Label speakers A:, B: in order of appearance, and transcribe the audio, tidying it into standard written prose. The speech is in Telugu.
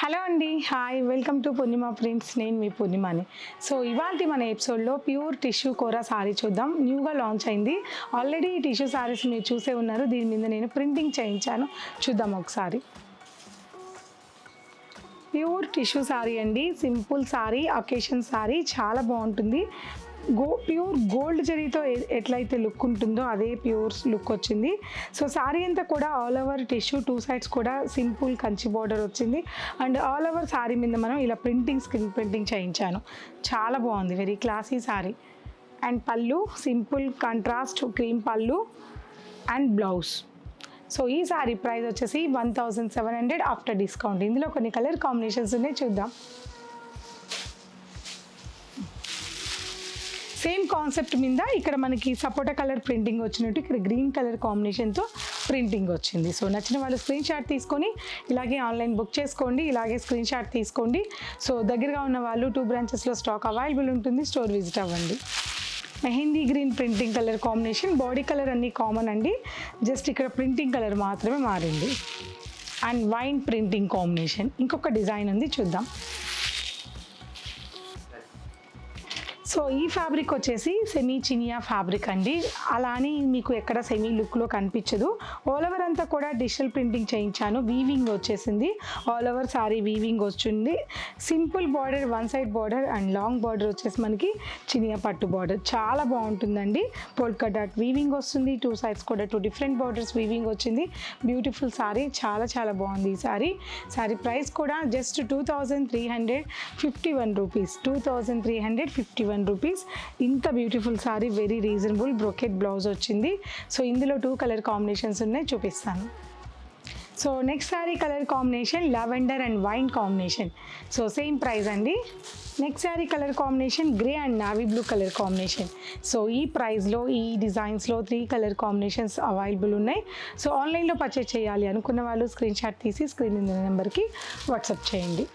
A: హలో అండి, hi, welcome to Purnima prints. నేను మీ పూర్ణిమని. సో ఇవాళ మన ఎపిసోడ్లో ప్యూర్ టిష్యూ కోరా సారీ చూద్దాం. న్యూగా లాంచ్ అయింది. ఆల్రెడీ ఈ టిష్యూ సారీస్ మీరు చూసే ఉన్నారు. దీని మీద నేను ప్రింటింగ్ చేయించాను. చూద్దాం ఒకసారి. ప్యూర్ టిష్యూ సారీ అండి, సింపుల్ సారీ, అకేషన్ సారీ, చాలా బాగుంటుంది. ప్యూర్ గోల్డ్ జరీతో ఎట్లయితే లుక్ ఉంటుందో అదే ప్యూర్ లుక్ వచ్చింది. సో సారీ అంతా కూడా ఆల్ ఓవర్ టిష్యూ, 2 sides కూడా సింపుల్ కంచి బార్డర్ వచ్చింది. అండ్ ఆల్ ఓవర్ సారీ మీద మనం ఇలా స్క్రీన్ ప్రింటింగ్ చేయించాను. చాలా బాగుంది, వెరీ క్లాసీ సారీ. అండ్ పళ్ళు సింపుల్ కాంట్రాస్ట్ క్రీమ్ పళ్ళు అండ్ బ్లౌజ్. సో ఈ సారీ ప్రైస్ వచ్చేసి 1700 ఆఫ్టర్ డిస్కౌంట్. ఇందులో కొన్ని కలర్ కాంబినేషన్స్ ఉన్నాయి, చూద్దాం. సేమ్ కాన్సెప్ట్ మీద ఇక్కడ మనకి సపోటా కలర్ ప్రింటింగ్ వచ్చినట్టు ఇక్కడ గ్రీన్ కలర్ కాంబినేషన్తో ప్రింటింగ్ వచ్చింది. సో నచ్చిన వాళ్ళు స్క్రీన్ షాట్ తీసుకొని ఇలాగే ఆన్లైన్ బుక్ చేసుకోండి, ఇలాగే స్క్రీన్ షాట్ తీసుకోండి. సో దగ్గరగా ఉన్న వాళ్ళు 2 branchesలో స్టాక్ అవైలబుల్ ఉంటుంది, స్టోర్ విజిట్ అవ్వండి. Mehndi green printing colour combination, body colour అన్నీ కామన్ అండి, జస్ట్ ఇక్కడ ప్రింటింగ్ కలర్ మాత్రమే మారింది. అండ్ వైన్ ప్రింటింగ్ కాంబినేషన్, ఇంకొక డిజైన్ ఉంది, చూద్దాం. సో ఈ ఫ్యాబ్రిక్ వచ్చేసి సెమీ చినియా ఫ్యాబ్రిక్ అండి. అలా అని మీకు ఎక్కడ సెమీ లుక్లో కనిపించదు. ఆల్ ఓవర్ అంతా కూడా డిజిటల్ ప్రింటింగ్ చేయించాను. వీవింగ్ వచ్చేసింది, ఆల్ ఓవర్ సారీ వీవింగ్ వచ్చింది. Simple border, 1 side border and long border వచ్చేసి మనకి చినియా పట్టు బార్డర్. చాలా బాగుంటుందండి. పోల్కా డాట్ వీవింగ్ వస్తుంది, 2 sides కూడా 2 different బార్డర్స్ వీవింగ్ వచ్చింది. బ్యూటిఫుల్ సారీ, చాలా చాలా బాగుంది ఈ సారీ. సారీ ప్రైస్ కూడా జస్ట్ 2351 రూపీస్. 2351 రూపీస్. ఇంత beautiful sari, very reasonable. Brocade blouse వచ్చింది. సో ఇందులో 2 కలర్ కాంబినేషన్స్ ఉన్నాయి, చూపిస్తాను. So next sari colour combination lavender and wine combination. So same price అండి. Next sari colour combination grey and navy blue colour combination. So ఈ ప్రైస్లో, ఈ డిజైన్స్లో 3 కలర్ కాంబినేషన్స్ అవైలబుల్ ఉన్నాయి. సో ఆన్లైన్లో పర్చేస్ చేయాలి అనుకున్న వాళ్ళు స్క్రీన్ షాట్ తీసి స్క్రీన్ మీద నెంబర్కి వాట్సాప్ చేయండి.